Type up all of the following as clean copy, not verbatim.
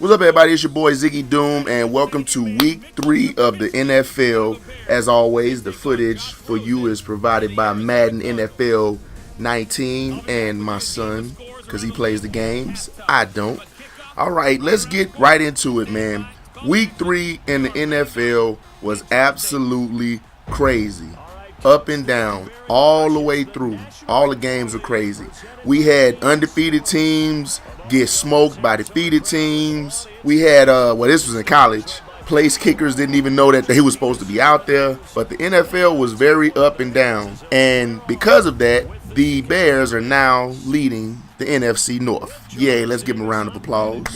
What's up, everybody? It's your boy Ziggy Doom, and welcome to week 3 of the NFL. As always, the footage for you is provided by Madden NFL 19 and my son, because he plays the games. I don't. All right, let's get right into it, man. Week 3 in the NFL was absolutely crazy. Up and down, all the way through. All the games were crazy. We had undefeated teams get smoked by defeated teams. We had, this was in college. Place kickers didn't even know that they were supposed to be out there. But the NFL was very up and down. And because of that, the Bears are now leading the NFC North. Yay, let's give them a round of applause.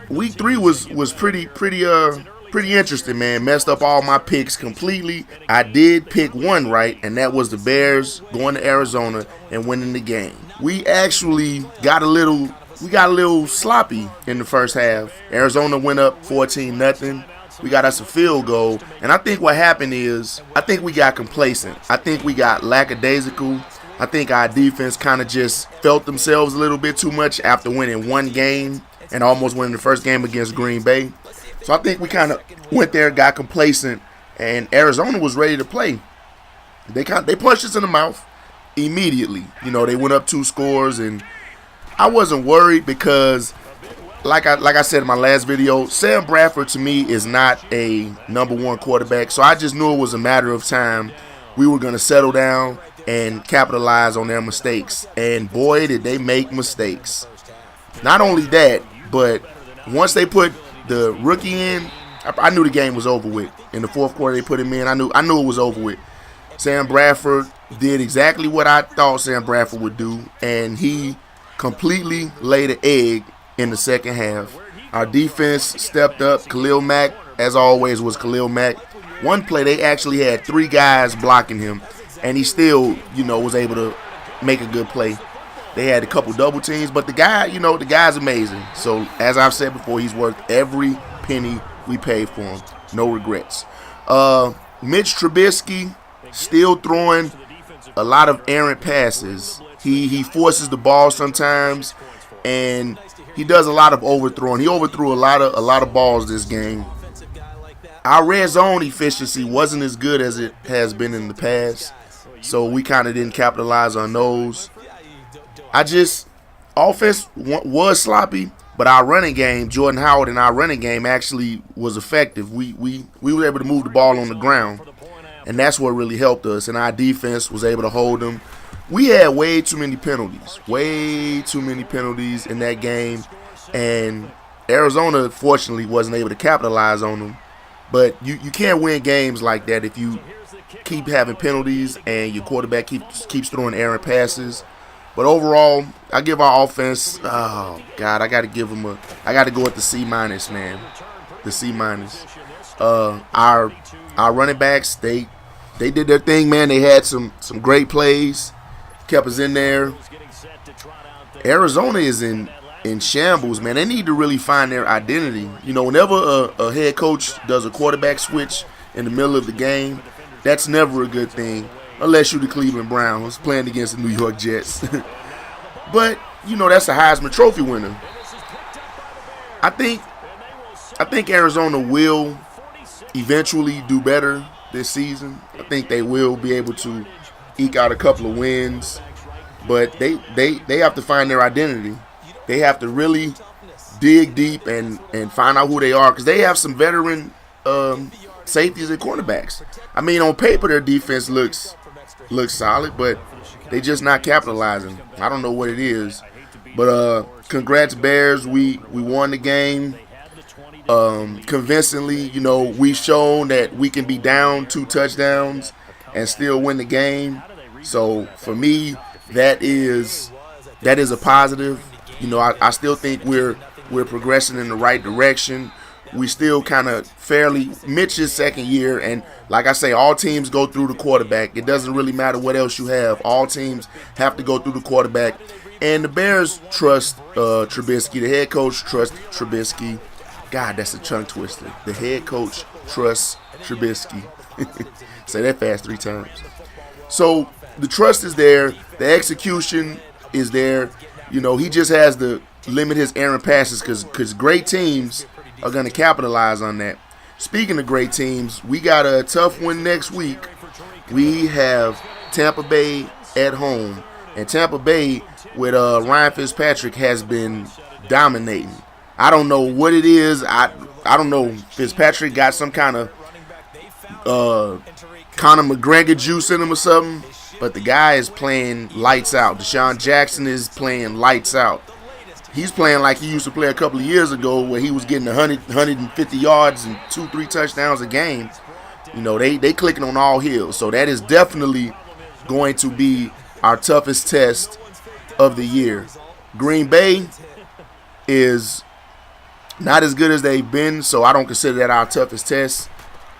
Week 3 was pretty interesting, man. Messed up all my picks completely. I did pick one right, and that was the Bears going to Arizona and winning the game. We actually got a little sloppy in the first half. Arizona went up 14-0. We got us a field goal, and I think what happened is I think we got complacent. I think we got lackadaisical. I think our defense kind of just felt themselves a little bit too much after winning one game and almost winning the first game against Green Bay. So I think we kind of went there, got complacent, and Arizona was ready to play. They punched us in the mouth immediately. You know, they went up 2 scores, and I wasn't worried because, like I said in my last video, Sam Bradford to me is not a number 1 quarterback. So I just knew it was a matter of time. We were going to settle down and capitalize on their mistakes. And boy, did they make mistakes. Not only that, but once they put the rookie in, I knew the game was over with. In the fourth quarter, they put him in. I knew it was over with. Sam Bradford did exactly what I thought Sam Bradford would do, and he completely laid an egg in the second half. Our defense stepped up. Khalil Mack, as always, was Khalil Mack. One play, they actually had 3 guys blocking him, and he still, was able to make a good play. They had a couple double teams, but the guy's amazing. So, as I've said before, he's worth every penny we paid for him. No regrets. Mitch Trubisky still throwing a lot of errant passes. He forces the ball sometimes, and he does a lot of overthrowing. He overthrew a lot of balls this game. Our red zone efficiency wasn't as good as it has been in the past, so we kind of didn't capitalize on those. Offense was sloppy, but our running game, Jordan Howard and our running game actually was effective. We were able to move the ball on the ground, and that's what really helped us, and our defense was able to hold them. We had way too many penalties in that game, and Arizona, fortunately, wasn't able to capitalize on them. But you can't win games like that if you keep having penalties and your quarterback keeps throwing errant passes. But overall, I give our offense, I got to go with the C-, man. The C-. Our running backs, they did their thing, man. They had some great plays, kept us in there. Arizona is in shambles, man. They need to really find their identity. Whenever a head coach does a quarterback switch in the middle of the game, that's never a good thing. Unless you're the Cleveland Browns playing against the New York Jets. But, that's a Heisman Trophy winner. I think Arizona will eventually do better this season. I think they will be able to eke out a couple of wins. But they have to find their identity. They have to really dig deep and find out who they are, because they have some veteran safeties and cornerbacks. I mean, on paper, their defense looks solid, but they just not capitalizing. I don't know what it is. But congrats, Bears. We won the game convincingly. We've shown that we can be down 2 touchdowns and still win the game. So for me, that is a positive. I still think we're progressing in the right direction. We still kind of fairly, Mitch's second year, and like I say, all teams go through the quarterback. It doesn't really matter what else you have. All teams have to go through the quarterback. And the Bears trust Trubisky. The head coach trusts Trubisky. God, that's a tongue twister. The head coach trusts Trubisky. Say that fast 3 times. So the trust is there. The execution is there. He just has to limit his errant passes because great teams are going to capitalize on that. Speaking of great teams, we got a tough one next week. We have Tampa Bay at home. And Tampa Bay with Ryan Fitzpatrick has been dominating. I don't know what it is. I don't know. Fitzpatrick got some kind of Conor McGregor juice in him or something. But the guy is playing lights out. Deshaun Jackson is playing lights out. He's playing like he used to play a couple of years ago where he was getting 150 yards and 2-3 touchdowns a game. You know, they clicking on all heels. So that is definitely going to be our toughest test of the year. Green Bay is not as good as they've been, so I don't consider that our toughest test.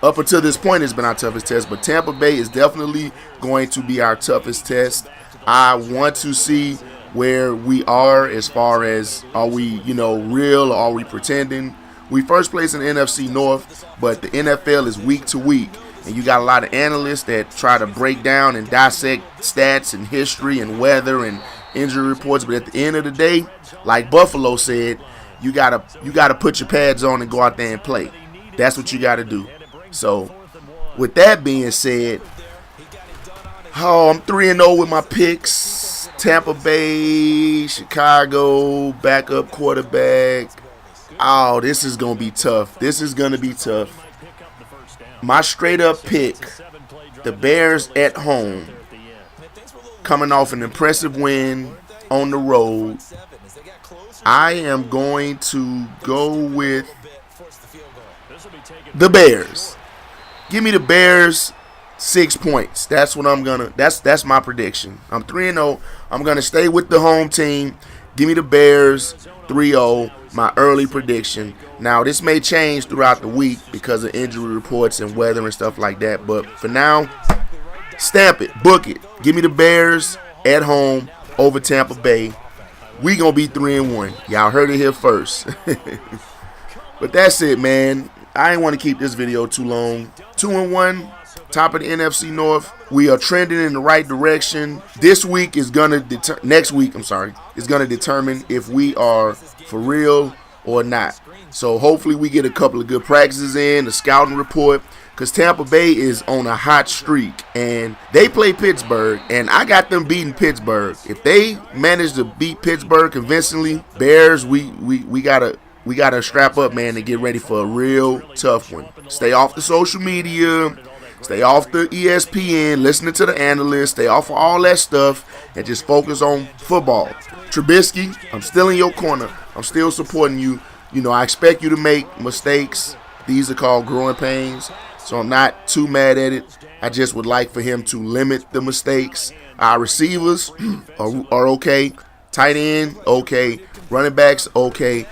Up until this point, it's been our toughest test, but Tampa Bay is definitely going to be our toughest test. I want to see where we are as far as, are we, real or are we pretending? We first place in the NFC North, but the NFL is week to week, and you got a lot of analysts that try to break down and dissect stats and history and weather and injury reports, but at the end of the day, like Buffalo said, you gotta put your pads on and go out there and play. That's what you gotta do. So, with that being said, I'm 3-0 with my picks. Tampa Bay, Chicago, backup quarterback. Oh, this is going to be tough. My straight-up pick, the Bears at home, coming off an impressive win on the road. I am going to go with the Bears. Give me the Bears 6 points. That's what I'm gonna. That's my prediction. I'm 3-0. I'm gonna stay with the home team. Give me the Bears 3-0. My early prediction. Now this may change throughout the week because of injury reports and weather and stuff like that. But for now, stamp it, book it. Give me the Bears at home over Tampa Bay. We gonna be 3-1. Y'all heard it here first. But that's it, man. I ain't want to keep this video too long. 2-1, top of the NFC North. We are trending in the right direction. This week is gonna next week, is gonna determine if we are for real or not. So hopefully we get a couple of good practices in, the scouting report, because Tampa Bay is on a hot streak and they play Pittsburgh, and I got them beating Pittsburgh. If they manage to beat Pittsburgh convincingly, Bears, we gotta strap up, man, and get ready for a real tough one. Stay off the social media, stay off the ESPN, listening to the analysts, stay off of all that stuff, and just focus on football. Trubisky, I'm still in your corner. I'm still supporting you. I expect you to make mistakes. These are called growing pains, so I'm not too mad at it. I just would like for him to limit the mistakes. Our receivers are okay. Tight end, okay. Running backs, okay.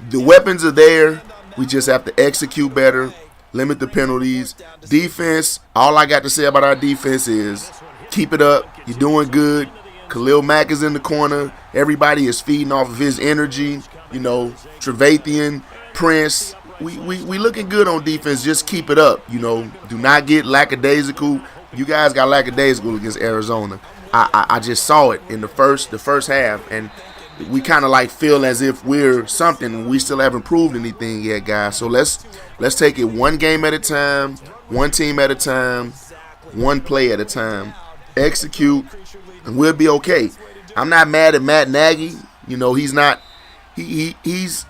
The weapons are there. We just have to execute better, limit the penalties. Defense, all I got to say about our defense is keep it up. You're doing good. Khalil Mack is in the corner. Everybody is feeding off of his energy. Trevathan, Prince. We looking good on defense. Just keep it up. Do not get lackadaisical. You guys got lackadaisical against Arizona. I just saw it in the first half, and we kind of like feel as if we're something. We still haven't proved anything yet, guys. So let's take it one game at a time, one team at a time, one play at a time. Execute, and we'll be okay. I'm not mad at Matt Nagy. He's not. He's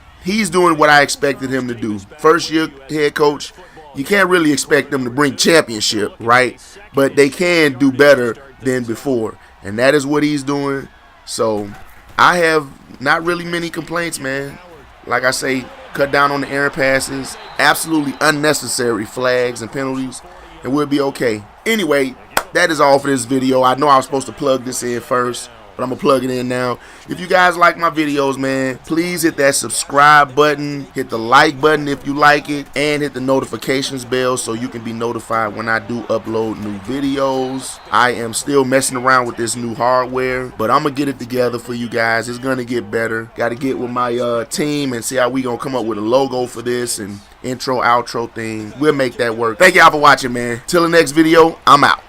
doing what I expected him to do. First year head coach. You can't really expect them to bring championship, right? But they can do better than before, and that is what he's doing. So I have not really many complaints, man. Like I say, cut down on the errant passes, absolutely unnecessary flags and penalties, and we'll be okay. Anyway, that is all for this video. I know I was supposed to plug this in first, but I'm going to plug it in now. If you guys like my videos, man, please hit that subscribe button, hit the like button if you like it, and hit the notifications bell so you can be notified when I do upload new videos. I am still messing around with this new hardware, but I'm going to get it together for you guys. It's going to get better. Got to get with my team and see how we going to come up with a logo for this and intro, outro thing. We'll make that work. Thank y'all for watching, man. Till the next video, I'm out.